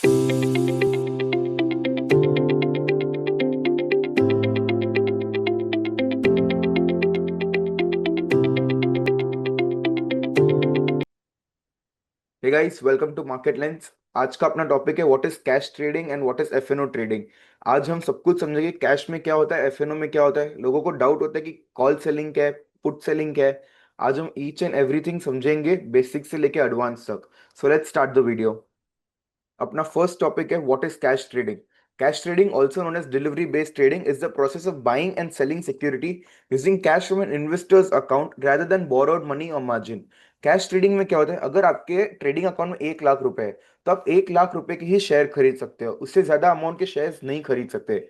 Hey guys, welcome to market lens. आज का अपना टॉपिक है what is cash trading and what is FnO trading. आज हम सब कुछ समझेंगे, कैश में क्या होता है, एफएनओ में क्या होता है। लोगों को डाउट होता है कि कॉल सेलिंग क्या है, पुट सेलिंग क्या है। आज हम ईच एंड एवरीथिंग समझेंगे, बेसिक से लेके एडवांस तक। So let's start the video. अपना फर्स्ट टॉपिक है what is cash trading. Cash trading, also known as delivery based trading, is the process of buying and selling security using cash from an investors account rather than borrowed money और margin. Cash trading में क्या होता है, अगर आपके trading account में 1 लाख रुपए है तो आप 1 लाख रुपए के ही शेयर खरीद सकते हो, उससे ज्यादा अमाउंट के शेयर्स नहीं खरीद सकते।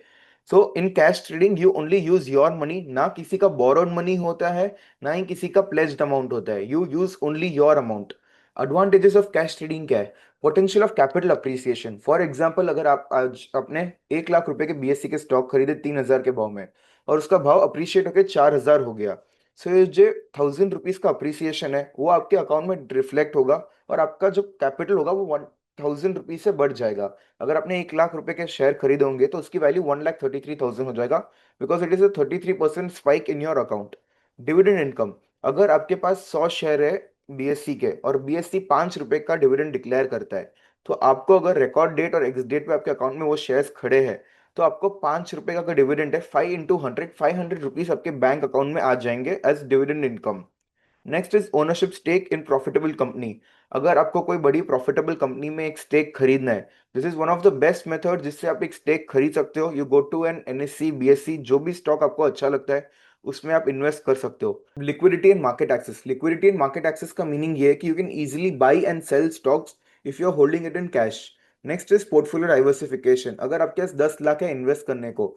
So in cash trading you only use your money, ना किसी का बोरोड मनी होता है, ना ही किसी का प्लेज्ड अमाउंट होता है। You use only your amount. Advantages of cash trading क्या है? Potential of capital appreciation. For example, अगर आप आज अपने 1 लाख रुपए के बीएससी के स्टॉक खरीदे 3,000 के भाव में, और उसका भाव अप्रिशिएट होकर 4,000 हो गया, सो ये जो 1,000 रुपीज का अप्रिसिएशन है वो आपके अकाउंट में रिफ्लेक्ट होगा, और आपका जो कैपिटल होगा वो 1,000 रुपीज से बढ़ जाएगा। अगर आपने 1 लाख रुपए के शेयर खरीदे होंगे तो उसकी वैल्यू 1,33,000 हो जाएगा, because it is a 33% spike in your account. Dividend income. अगर आपके पास 100 शेयर है बीएससी के, और बीएससी 5 रुपए का डिविडेंड डिक्लेयर करता है, तो आपको अगर रिकॉर्ड डेट और एक्स डेट पे आपके अकाउंट में वो शेयर्स खड़े हैं, तो आपको 5 रुपए का डिविडेंड है, 5 इंटू 100, 500 रुपीज आपके बैंक अकाउंट में आ जाएंगे as dividend income. Next is ownership stake in profitable company. अगर आपको कोई बड़ी प्रॉफिटेबल कंपनी में एक स्टेक खरीदना है, this is one of the best method जिससे आप एक स्टेक खरीद सकते हो। You go to an NSC, BSC, जो भी स्टॉक आपको अच्छा लगता है उसमें आप इन्वेस्ट कर सकते हो। Liquidity and market access. Liquidity and market access का मीनिंग ये है कि you can easily buy and sell stocks if you are holding it in cash. Next is portfolio diversification. अगर आपके पास 10 लाख है इन्वेस्ट करने को,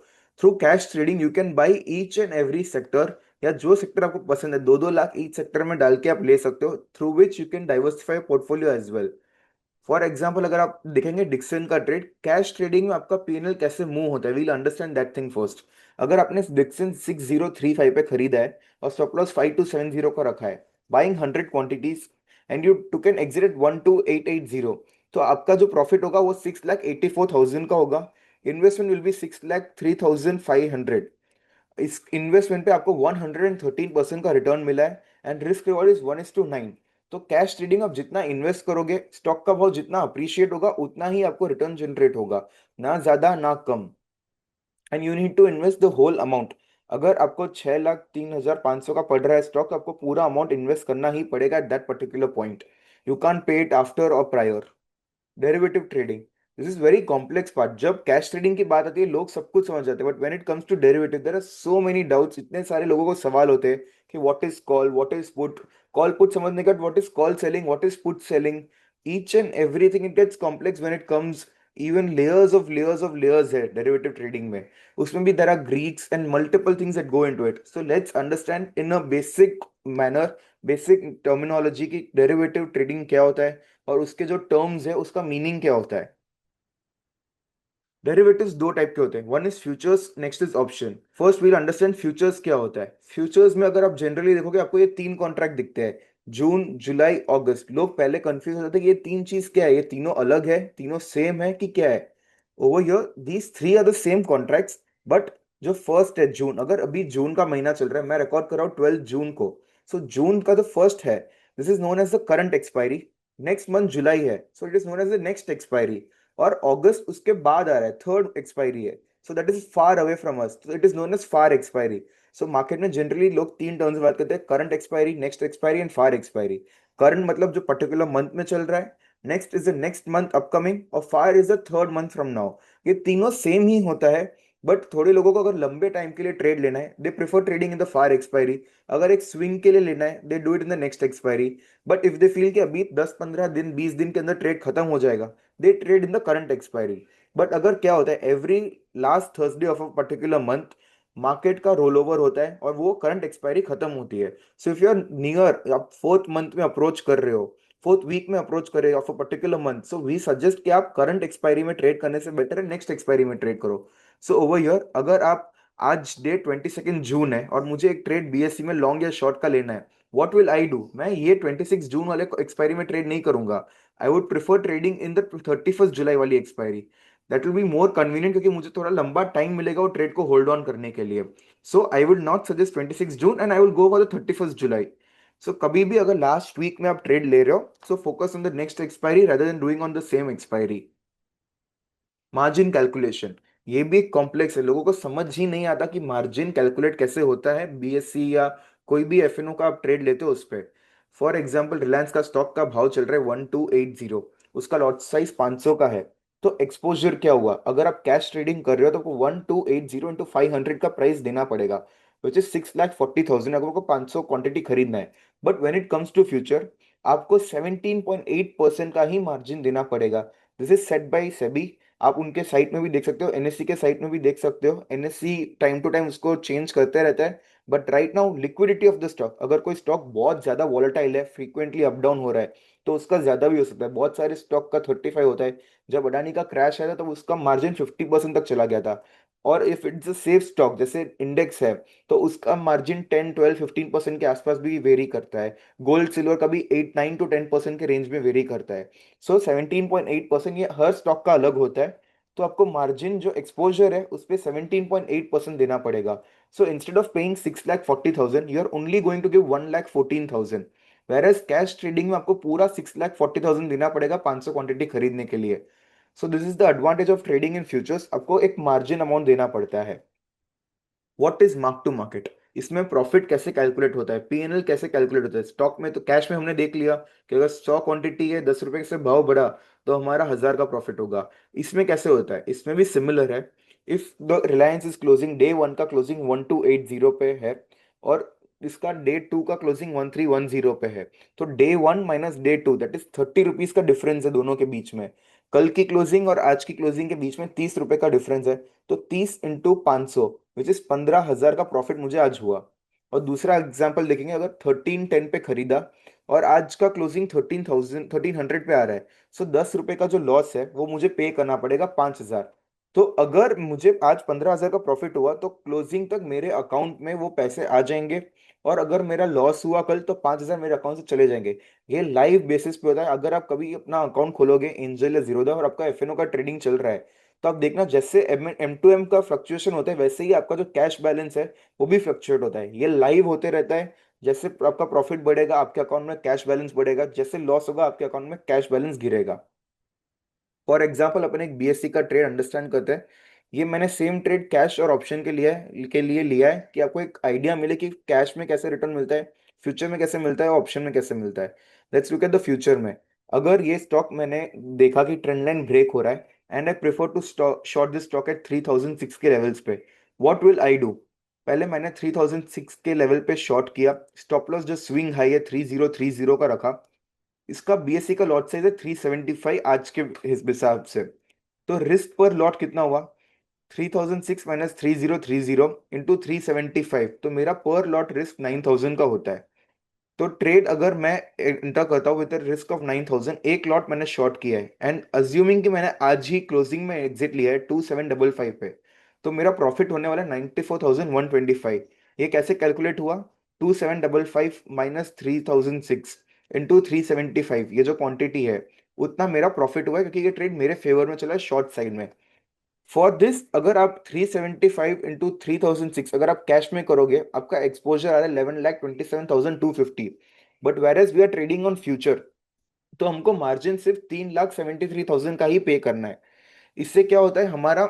through cash trading you can buy each and every sector, या जो सेक्टर आपको पसंद है 2-2 लाख ईच सेक्टर में डाल के आप ले सकते हो, through which you can diversify portfolio as well. For example, अगर आप देखेंगे डिक्सन का ट्रेड, कैश ट्रेडिंग में आपका पीएनएल कैसे मूव होता है, we'll understand that thing first. अगर आपने डिक्सन 6035 पे खरीदा है और स्टॉप लॉस 5270 का रखा है, buying 100 quantities, and you took an exit at 12880, तो आपका जो प्रॉफिट होगा वो 6,84,000 का होगा। Investment will be 6,03,500। इस इन्वेस्टमेंट पे आपको 113% का रिटर्न मिला है, एंड रिस्क रिवॉर्ड इज 1:9। तो कैश ट्रेडिंग आप जितना इन्वेस्ट करोगे, स्टॉक का भाव जितना अप्रिशिएट होगा, उतना ही आपको रिटर्न जनरेट होगा, ना ज्यादा ना कम। And you need to invest the whole amount. अगर आपको 6,03,500 का पड़ रहा है स्टॉक, तो आपको पूरा अमाउंट इन्वेस्ट करना ही पड़ेगा at that particular point. You can pay it after or prior. Derivative trading, this is very complex part. जब कैश ट्रेडिंग की बात आती है लोग सब कुछ समझ जाते हैं, but when it comes to derivative there are so many doubts. इतने सारे लोगों को सवाल होते हैं कि what is call, what is put. Call put समझने का, what is call selling, what is put selling. Each and everything it gets complex when it comes. Even layers of layers है डेरिवेटिव ट्रेडिंग में। उसमें भी there are Greeks and multiple things that go into it. So let's understand in a basic manner, basic terminology की derivative trading क्या होता है, और उसके जो टर्म्स है उसका मीनिंग क्या होता है। डेरिवेटिव्स दो टाइप के होते हैं, one is futures, next is option. First we'll understand futures क्या होता है। फ्यूचर्स में अगर आप जनरली देखोगे, आपको ये 3 कॉन्ट्रैक्ट दिखते हैं, जून, जुलाई, अगस्त। लोग पहले कंफ्यूज होते थे कि ये 3 चीज क्या है, ये तीनों अलग है, तीनों सेम है कि क्या है। Over here these three are the same contracts, but जो फर्स्ट है जून, अगर अभी जून का महीना चल रहा है, मैं रिकॉर्ड कर रहा हूँ 12 जून को, सो जून का जो फर्स्ट है, this is known as the current expiry. Next month July है, so it is known as the next expiry. और अगस्त उसके बाद आ रहा है, थर्ड एक्सपायरी है, so that is far away from us, तो it is known as far expiry. So market में जनरली लोग 3 टर्म्स बात करते हैं, current expiry, next expiry and far expiry. Current मतलब जो पर्टिकुलर मंथ में चल रहा है, next is the next month upcoming, और far is the third month from now. ये तीनों सेम ही होता है, बट थोड़े लोगों को अगर लंबे टाइम के लिए ट्रेड लेना है, they prefer trading in the far expiry. अगर एक स्विंग के लिए लेना है, they do it in the next expiry. But if they feel कि अभी 10-15 दिन, 20 दिन के अंदर ट्रेड खत्म हो जाएगा, they trade in the current expiry. But अगर क्या होता है, every last Thursday of a particular month market का रोल ओवर होता है और वो करंट एक्सपायरी खत्म होती है। So if you are near, आप फोर्थ मंथ में अप्रोच कर रहे हो, फोर्थ वीक में अप्रोच कर रहे हो of a particular month, so we suggest कि आप करंट एक्सपायरी में ट्रेड करने से बेटर है नेक्स्ट एक्सपायरी में ट्रेड करो। सो ओवर हियर, अगर आप आज डे 22 जून है और मुझे एक ट्रेड बीएससी में लॉन्ग या शॉर्ट का लेना है, व्हाट विल आई डू, मैं ये 26 जून वाले एक्सपायरी में ट्रेड नहीं करूंगा। I would prefer trading in the 31 जुलाई वाली expiry. That will be more convenient, क्योंकि मुझे थोड़ा लंबा टाइम मिलेगा वो ट्रेड को होल्ड ऑन करने के लिए। So I would not suggest 26 June and I will go for the 31 July. So कभी भी अगर लास्ट वीक में आप ट्रेड ले रहे हो, so focus on the next expiry rather than doing on the same expiry. Margin calculation, ये भी एक कॉम्प्लेक्स है, लोगों को समझ ही नहीं आता कि मार्जिन कैलकुलेट कैसे होता है। बीएससी या कोई भी एफएनओ का आप ट्रेड लेते हो उस पे। फॉर एग्जांपल रिलायंस का स्टॉक का भाव चल रहा है 1280, उसका लॉट साइज 500 का है। तो एक्सपोजर क्या हुआ, अगर आप कैश ट्रेडिंग कर रहे हो तो आपको 1280 इंटू 500 का प्राइस देना पड़ेगा, विच इज 6,40,000 अगर आपको 500 क्वांटिटी खरीदना है। But when it comes to future, आपको 17.8% का ही मार्जिन देना पड़ेगा। This is set by SEBI. आप उनके साइट में भी देख सकते हो, एनएससी के साइट में भी देख सकते हो। एनएससी टाइम टू टाइम उसको चेंज करते रहता है। But right now liquidity of the stock, अगर कोई स्टॉक बहुत ज्यादा वॉलेटाइल है, फ्रीक्वेंटली अप डाउन हो रहा है, तो उसका ज्यादा भी हो सकता है। बहुत सारे स्टॉक का 35 होता है। जब अडानी का क्रैश आया था तब उसका मार्जिन 50% तक चला गया था। और if it's a safe stock जैसे इंडेक्स है, तो उसका मार्जिन 10, 12, 15% के आसपास भी वेरी करता है। गोल्ड सिल्वर का भी 8, 9 to 10% के रेंज में वेरी करता है। सो 17.8% ये हर स्टॉक का अलग होता है। तो आपको मार्जिन जो एक्सपोजर है उस पे 17.8% देना पड़ेगा। So instead of paying 6,40,000 you are only going to give 1,14,000। Whereas cash trading में आपको पूरा 6,40,000 देना पड़ेगा 500 क्वांटिटी खरीदने के लिए। So this is the advantage of trading in futures, आपको एक मार्जिन अमाउंट देना पड़ता है। What is mark to market, इसमें प्रॉफिट कैसे कैलकुलेट होता है, पीएनएल कैसे कैलकुलेट होता है। स्टॉक में तो कैश में हमने देख लिया कि अगर 100 क्वांटिटी है, 10 रुपए से भाव बढ़ा तो हमारा 1,000 का प्रॉफिट होगा। इसमें कैसे होता है, इसमें भी सिमिलर है। If the Reliance is closing day one का क्लोजिंग 1,280 पे है, और इसका डे टू का क्लोजिंग 1,310 पे है, तो day one minus day two that is 30 rupees का डिफरेंस है दोनों के बीच में। कल की क्लोजिंग और आज की क्लोजिंग के बीच में 30 रुपए का डिफरेंस है। तो 30 इंटू 500 विच इज 15,000 का प्रॉफिट मुझे आज हुआ। और दूसरा एग्जाम्पल देखेंगे, अगर 1310 पे खरीदा और आज का क्लोजिंग 13,100 पे आ रहा है, सो 10 रुपए का जो लॉस है वो मुझे पे करना पड़ेगा 5,000। तो अगर मुझे आज 15,000 का प्रॉफिट हुआ तो क्लोजिंग तक मेरे अकाउंट में वो पैसे आ जाएंगे। और अगर मेरा लॉस हुआ कल तो 5,000 मेरे अकाउंट से चले जाएंगे। ये लाइव बेसिस पे होता है। अगर आप कभी अपना अकाउंट खोलोगे एंजल या जीरोधा और आपका एफएनओ का ट्रेडिंग चल रहा है, तो आप देखना जैसे M2M का फ्लक्चुएशन होता है वैसे ही आपका जो कैश बैलेंस है वो भी फ्लक्चुएट होता है। ये लाइव होते रहता है। जैसे आपका प्रॉफिट बढ़ेगा आपके अकाउंट में कैश बैलेंस बढ़ेगा, जैसे लॉस होगा आपके अकाउंट में कैश बैलेंस गिरेगा। फॉर एग्जाम्पल अपन एक बीएससी का ट्रेड अंडरस्टैंड करते हैं। ये मैंने सेम ट्रेड कैश और ऑप्शन के लिए लिया है कि आपको एक आइडिया मिले कि कैश में कैसे रिटर्न मिलता है, फ्यूचर में कैसे मिलता है, ऑप्शन में कैसे मिलता है। Let's look at the future में। अगर ये स्टॉक मैंने देखा कि ट्रेंड लाइन ब्रेक हो रहा है and I prefer to short this stock at 3,006 के लेवल्स पे, व्हाट विल आई डू। पहले मैंने 3,006 के लेवल पे शॉर्ट किया। स्टॉप लॉस जो स्विंग हाई है 3,030 का रखा। इसका बीएससी का लॉट साइज है 375 आज के हिसाब से। तो रिस्क पर लॉट कितना हुआ, 3,006 माइनस 3,030 इंटू 375, तो मेरा पर लॉट रिस्क 9,000 का होता है। तो ट्रेड अगर मैं इंटर करता हूँ विद रिस्क ऑफ 9,000, एक लॉट मैंने शॉर्ट किया है एंड अज्यूमिंग कि मैंने आज ही क्लोजिंग में एग्जिट लिया है 2,755 पे, तो मेरा प्रॉफिट होने वाला है 94,125। ये कैसे कैलकुलेट हुआ, 2,755 माइनस 3,006 इंटू 375, ये जो क्वांटिटी है उतना मेरा प्रॉफिट हुआ है, क्योंकि ये ट्रेड मेरे फेवर में चला है शॉर्ट साइड में। फॉर दिस अगर आप 375 इंटू 3,006 अगर आप कैश में करोगे, आपका एक्सपोजर आ रहा है 11,27,250। But whereas we are trading on future, तो हमको मार्जिन सिर्फ 3,73,000 का ही पे करना है। इससे क्या होता है, हमारा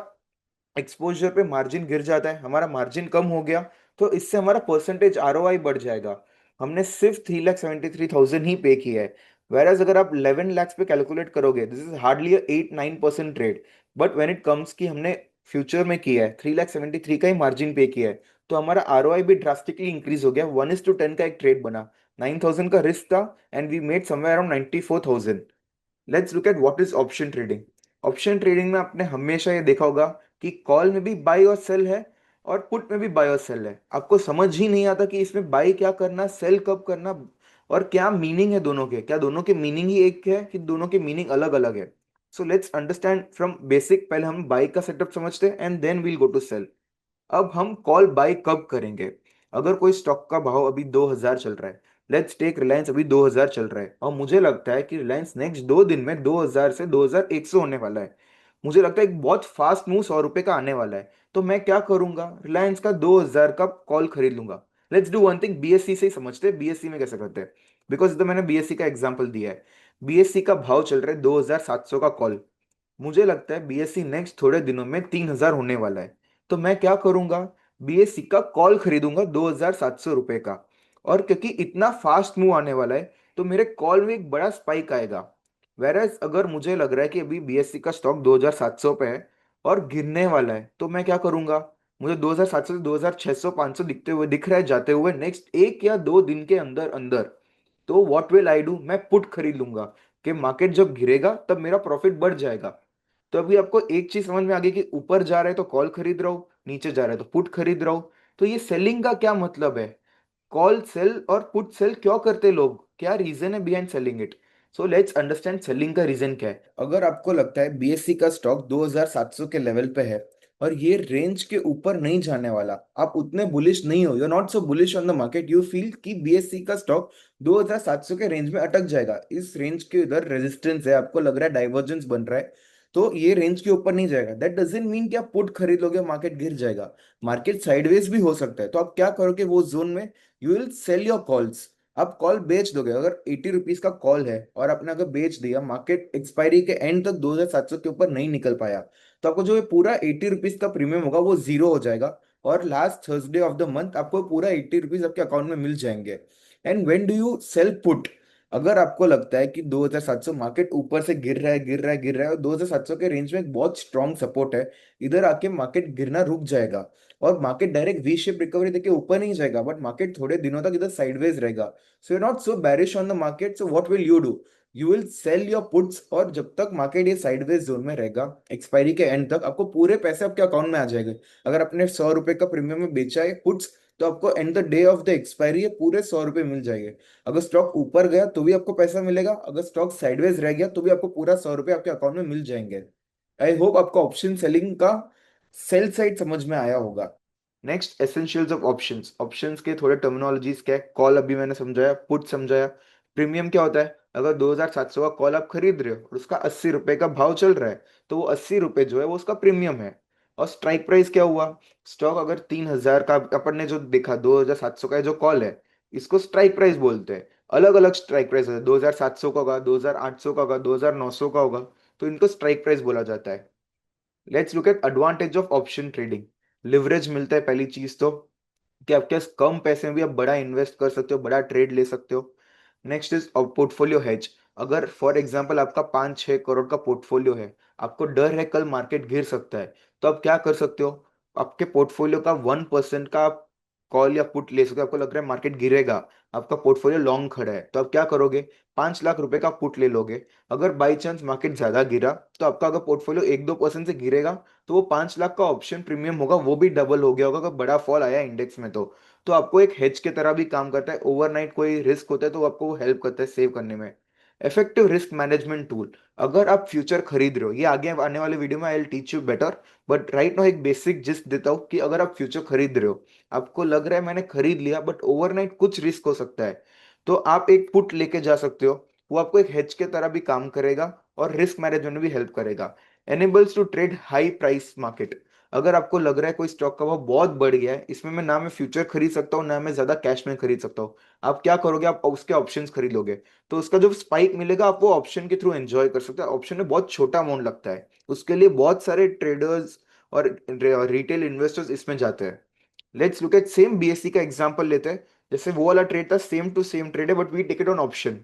एक्सपोजर पे मार्जिन गिर जाता है, हमारा मार्जिन कम हो गया। तो इससे हमारा परसेंटेज आरओआई बढ़ जाएगा। हमने सिर्फ 3,73,000 ही पे किया है। वेराज अगर आप 11 lakhs पे कैलकुलेट करोगे, this is hardly 8-9% trade. But when it comes कि हमने फ्यूचर में किया है 3,73,000 का ही मार्जिन पे किया है, तो हमारा आरओआई भी ड्रास्टिकली इंक्रीज हो गया। 1:10 का एक ट्रेड बना, 9,000 का रिस्क था and we made somewhere around 94,000। Let's look at what is option trading. Option trading में आपने हमेशा ये देखा होगा कि कॉल में भी बाय और सेल है और पुट में भी बाय और सेल है। आपको समझ ही नहीं आता कि इसमें बाय क्या करना, सेल कब करना, और क्या मीनिंग है दोनों के, क्या दोनों के मीनिंग ही एक है कि दोनों के मीनिंग अलग अलग है। So let's understand from basic. पहले हम बाय का सेटअप समझते हैं and then we'll go to sell. अब हम कॉल बाय कब करेंगे, अगर कोई स्टॉक का भाव अभी 2,000 चल रहा है, लेट्स टेक रिलायंस, अभी 2000 चल रहा है और मुझे लगता है कि रिलायंस नेक्स्ट 2 दिन में 2000 से 2100 होने वाला है। मुझे लगता है एक बहुत फास्ट मूव 100 रुपए का आने वाला है। तो मैं क्या करूंगा, रिलायंस का 2000 का कॉल खरीद लूंगा। Let's do one thing, BSc से ही समझते हैं बीएससी में कैसे करते हैं, बिकॉज तो मैंने बीएससी का एग्जांपल दिया है। बीएससी का भाव चल रहा है 2700 का कॉल। मुझे लगता है बीएससी नेक्स्ट थोड़े दिनों में 3000 होने वाला है। तो मैं क्या करूंगा, बीएससी का कॉल खरीदूंगा 2700 रुपए का। और क्योंकि इतना फास्ट मूव आने वाला है तो मेरे कॉल में एक बड़ा स्पाइक आएगा। वेरएज अगर मुझे लग रहा है कि अभी बीएससी का स्टॉक 2700 पे है और गिरने वाला है, तो मैं क्या करूंगा, मुझे 2700 से 2600 500 दिखते हुए दिख रहा है जाते हुए नेक्स्ट 1 या 2 दिन के अंदर अंदर। तो व्हाट विल आई डू, मैं पुट खरीद लूंगा कि मार्केट जब गिरेगा तब मेरा प्रॉफिट बढ़ जाएगा। तो अभी आपको एक चीज समझ में आ गई कि ऊपर जा रहा है तो कॉल खरीद रहा हूँ, नीचे जा रहा है तो पुट खरीद रहा हूँ। तो ये सेलिंग का क्या मतलब है, कॉल सेल और पुट सेल क्यों करते हैं लोग, क्या रीजन है behind selling it. So let's understand selling का रीजन क्या है। अगर आपको लगता है बीएससी का स्टॉक 2700 के लेवल पे है और ये रेंज के ऊपर नहीं जाने वाला, आप उतने बुलिश नहीं हो, you are not so bullish on the market, you feel कि बीएससी का स्टॉक 2700 के रेंज में अटक जाएगा, इस रेंज के इधर रेजिस्टेंस है, आपको लग रहा है डाइवर्जेंस बन रहा है, तो ये रेंज के ऊपर नहीं जाएगा, दैट डजेंट मीन कि आप पुट खरीद लोगे मार्केट गिर जाएगा। मार्केट साइडवेज भी हो सकता है। तो आप क्या करोगे वो जोन में, you will sell your calls. आप कॉल बेच दोगे, अगर 80 रुपीज का कॉल है और आपने अगर बेच दिया, मार्केट एक्सपायरी के एंड तक 2700 के ऊपर नहीं निकल पाया, तो आपको जो ये पूरा 80 रुपीज का प्रीमियम होगा वो जीरो हो जाएगा। और last Thursday of the month आपको पूरा 80 रुपीज आपके अकाउंट में मिल जाएंगे। And when do you sell put, अगर आपको लगता है कि 2700 मार्केट ऊपर से गिर रहा है गिर रहा है गिर रहा है और 2700 के रेंज में एक बहुत स्ट्रॉन्ग सपोर्ट है, इधर आके मार्केट गिरना रुक जाएगा और market direct V shape recovery देके ऊपर नहीं जाएगा, बट मार्केट थोड़े दिनों तक इधर साइडवेज रहेगा। So you not so बैरिश on the market, so what will you do, you will sell your puts. और जब तक मार्केट ये साइडवेज जोन में रहेगा एक्सपायरी के एंड तक, आपको पूरे पैसे आपके अकाउंट में आ जाएंगे। अगर आपने 100 रुपए का प्रीमियम में बेचा है पुट्स, तो आपको and the day of the expiry ये पूरे 100 रुपए मिल जाएंगे। अगर स्टॉक ऊपर गया तो भी आपको पैसा मिलेगा, अगर स्टॉक साइडवेज रह गया तो भी आपको पूरा 100 रुपए आपके अकाउंट में मिल जाएंगे। आई होप आपको ऑप्शन सेलिंग का सेल साइड समझ में आया होगा। Next, essentials of options. Options के थोड़े टर्मिनोलॉजीज क्या है, कॉल अभी मैंने समझाया, पुट समझाया। प्रीमियम क्या होता है, अगर 2700 का कॉल आप खरीद रहे हो और उसका 80 रुपए का भाव चल रहा है, तो वो 80 रुपए जो है वो उसका प्रीमियम है। और स्ट्राइक प्राइस क्या हुआ, स्टॉक अगर 3000 का अपन ने जो देखा 2700 का जो कॉल है, इसको स्ट्राइक प्राइस बोलते हैं। अलग अलग स्ट्राइक प्राइस है, 2700 का होगा, 2800 का होगा, 2900 का होगा, तो इनको स्ट्राइक प्राइस बोला जाता है। Let's look eight advantage of option trading. Leverage मिलता है पहली चीज तो, कि आपके पास कम पैसे में भी आप बड़ा इन्वेस्ट कर सकते हो, बड़ा ट्रेड ले सकते हो। Next is portfolio hedge. अगर फॉर एग्जांपल आपका 5-6 करोड़ का पोर्टफोलियो है, आपको डर है कल मार्केट गिर सकता है, तो आप क्या कर सकते हो, आपके पोर्टफोलियो का 1% का आप कॉल या पुट ले सकते हो। आपको लग रहा है मार्केट गिरेगा, आपका पोर्टफोलियो लॉन्ग खड़ा है, तो आप क्या करोगे, 5 लाख रुपए का पुट ले लोगे। अगर बाई चांस मार्केट ज्यादा गिरा, तो आपका अगर पोर्टफोलियो 1-2% से गिरेगा, तो वो 5 लाख का ऑप्शन प्रीमियम होगा वो भी डबल हो गया होगा अगर बड़ा फॉल आया इंडेक्स में। तो आपको एक हेज के तरह भी काम करता है, ओवरनाइट कोई रिस्क होता है तो आपको वो हेल्प करता है सेव करने में। Effective risk management tool. अगर आप फ्यूचर खरीद रहे हो, ये आगे आने वाले वीडियो में I will teach you better, but right now एक बेसिक जिस्ट देता हूँ कि अगर आप फ्यूचर खरीद रहे हो, आपको लग रहा है मैंने खरीद लिया बट ओवरनाइट कुछ रिस्क हो सकता है, तो आप एक पुट लेके जा सकते हो। वो आपको एक हेज के तरह भी काम करेगा और रिस्क मैनेजमेंट में भी हेल्प करेगा। Enables to trade high price market. अगर आपको लग रहा है कोई स्टॉक का भाव बहुत बढ़ गया है, इसमें मैं ना मैं फ्यूचर खरीद सकता हूँ ना मैं ज्यादा कैश में खरीद सकता हूँ, आप क्या करोगे, आप उसके ऑप्शंस खरीदोगे। तो उसका जो स्पाइक मिलेगा आप वो ऑप्शन के थ्रू एंजॉय कर सकते हैं। ऑप्शन में बहुत छोटा अमाउंट लगता है, उसके लिए बहुत सारे ट्रेडर्स और रिटेल इन्वेस्टर्स इसमें जाते हैं। Let's look at same BSC का एग्जांपल लेते हैं। जैसे वो वाला ट्रेड था, सेम टू सेम ट्रेड है but we take it on option.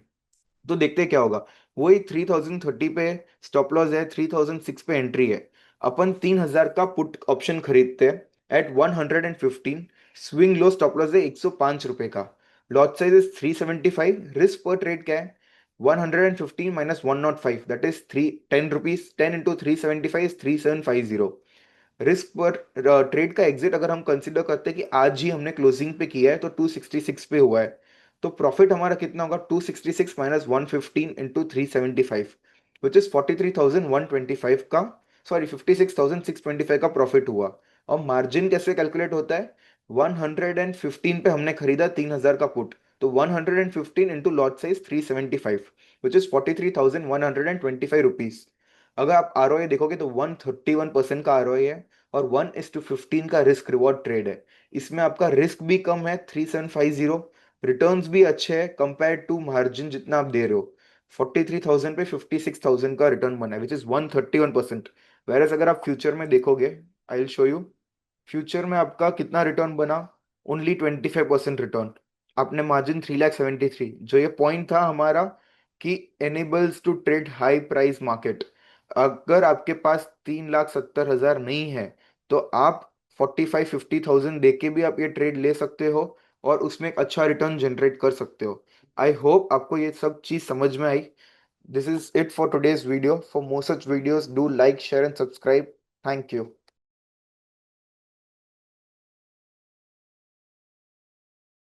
तो देखते हैं क्या होगा। वही 3030 पे स्टॉप लॉस है, 3006 पे एंट्री है। अपन 3000 का पुट ऑप्शन खरीदते हैं at 115। Swing low stop loss है 105 रुपए का। Lot size is 375। रिस्क पर ट्रेड क्या है, 115 minus 105, that is 10 rupees. 10 into 375 is 3750। Risk पर ट्रेड का एग्जिट अगर हम कंसिडर करते हैं कि आज ही हमने क्लोजिंग पे किया है तो 266 पे हुआ है, तो प्रॉफिट हमारा कितना होगा, 266 माइनस 115 इंटू 375, विच इज 43,125 का, सॉरी 56,625 का प्रॉफिट हुआ। और मार्जिन कैसे कैलकुलेट होता है, 115 पे हमने खरीदा 3000 का पुट, तो 115 into lot size 375, which is 43,125 rupees. अगर आप आरओए देखोगे तो 131% का आरओए है, और 1:15 का रिस्क रिवॉर्ड ट्रेड है। इसमें आपका रिस्क भी कम है 3750, रिटर्न्स भी अच्छे हैं कंपेयर टू मार्जिन जितना आप दे रहे हो। 43,000 पे 56,000 का रिटर्न बना है, विच इज 131%। वेरएस अगर आप फ्यूचर में देखोगे, I will show you, future में आपका कितना रिटर्न बना, ओनली 25% रिटर्न। आपने मार्जिन 3,73,000, जो ये पॉइंट था हमारा कि enables to trade high price market. अगर आपके पास 3,70,000 नहीं है, तो आप 45-50,000 दे के भी आप ये ट्रेड ले सकते हो, और उसमें एक अच्छा रिटर्न जनरेट कर सकते हो। आई होप आपको ये सब चीज समझ में आई। This is it for today's video. For more such videos do like, share and subscribe. Thank you.